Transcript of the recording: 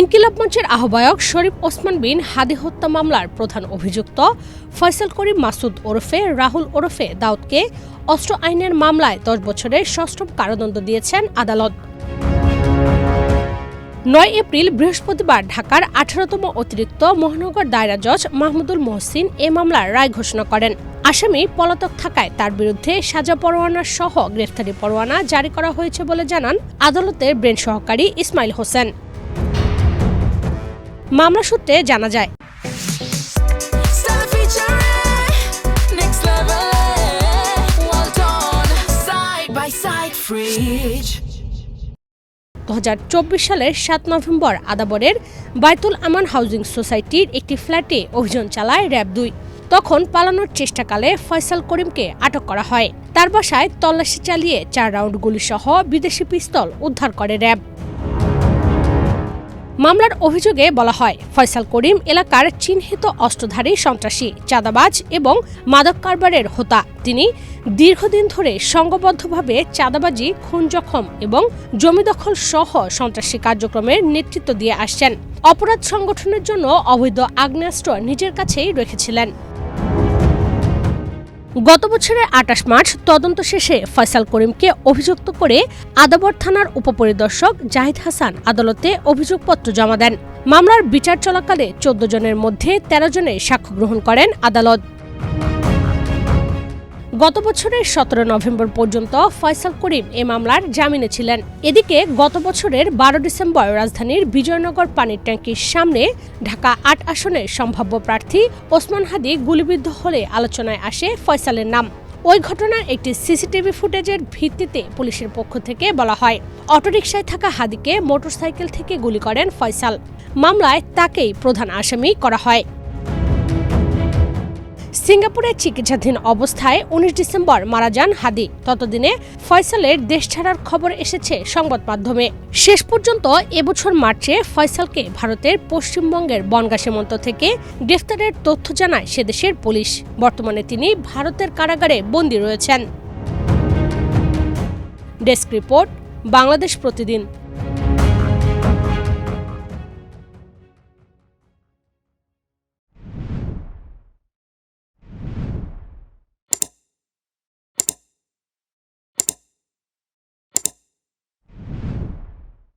ইনকিলাব মঞ্চের আহ্বায়ক শরীফ ওসমান বিন হাদি হত্যা মামলার প্রধান অভিযুক্ত ফয়সাল করিম মাসুদ ওরফে রাহুল ওরফে দাউদকে অস্ত্র আইনের মামলায় 10 বছরের ষষ্ঠ কারাদণ্ড দিয়েছেন আদালত। 9 এপ্রিল বৃহস্পতিবার ঢাকার 18তম অতিরিক্ত মহানগর দায়রা জজ মাহমুদুল মহসিন এ মামলার রায় ঘোষণা করেন। আসামি পলাতক থাকায় তার বিরুদ্ধে সাজা পরোয়ানা সহ গ্রেফতারি পরোয়ানা জারি করা হয়েছে বলে জানান আদালতের ব্রেন সহকারী ইসমাইল হোসেন। মামলা সূত্রে জানা যায়, 2024 সালের 7 নভেম্বর আদাবরের বাইতুল আমান হাউজিং সোসাইটির একটি ফ্ল্যাটে অভিযান চালায় র্যাব 2। তখন পালানোর চেষ্টাকালে ফয়সাল করিমকে আটক করা হয়। তার বাসায় তল্লাশি চালিয়ে 4 রাউন্ড গুলিসহ বিদেশি পিস্তল উদ্ধার করে র্যাব। মামলার অভিযোগে বলা হয়, ফয়সাল করিম এলাকার চিহ্নিত অস্ত্রধারী সন্ত্রাসী, চাঁদাবাজ এবং মাদক কারবারের হোতা। তিনি দীর্ঘদিন ধরে সংঘবদ্ধভাবে চাঁদাবাজি, খুন জখম এবং জমি দখল সহ সন্ত্রাসী কার্যক্রমের নেতৃত্ব দিয়ে আসছেন। অপরাধ সংগঠনের জন্য অবৈধ আগ্নেয়াস্ত্র নিজের কাছেই রেখেছিলেন। গত বছরের 28 মার্চ তদন্ত শেষে ফয়সাল করিমকে অভিযুক্ত করে আদাবর থানার উপপরিদর্শক জাহিদ হাসান আদালতে অভিযোগপত্র জমা দেন। মামলার বিচার চলাকালে 14 জনের মধ্যে 13 জনের সাক্ষ্য গ্রহণ করেন আদালত। গত বছরের 17 নভেম্বর পর্যন্ত ফয়সাল করিম এ মামলার জামিনে ছিলেন। এদিকে গত বছরের 12 ডিসেম্বর রাজধানীর বিজয়নগর পানির ট্যাঙ্কির সামনে ঢাকা 8 আসনের সম্ভাব্য প্রার্থী ওসমান হাদি গুলিবিদ্ধ হলে আলোচনায় আসে ফয়সালের নাম। ওই ঘটনার একটি সিসিটিভি ফুটেজের ভিত্তিতে পুলিশের পক্ষ থেকে বলা হয়, অটোরিকশায় থাকা হাদিকে মোটরসাইকেল থেকে গুলি করেন ফয়সাল। মামলায় তাকেই প্রধান আসামি করা হয়। সিঙ্গাপুরে চিকিৎসাধীন অবস্থায় 19 ডিসেম্বর মারা যান হাদি। ততদিনে ফয়সালের দেশ ছাড়ার খবর এসেছে সংবাদ মাধ্যমে। শেষ পর্যন্ত এবছর মার্চে ফয়সালকে ভারতের পশ্চিমবঙ্গের বনগাঁ সীমান্ত থেকে গ্রেফতারের তথ্য জানায় সেদেশের পুলিশ। বর্তমানে তিনি ভারতের কারাগারে বন্দী রয়েছেন। ডেস্ক রিপোর্ট, বাংলাদেশ প্রতিদিন।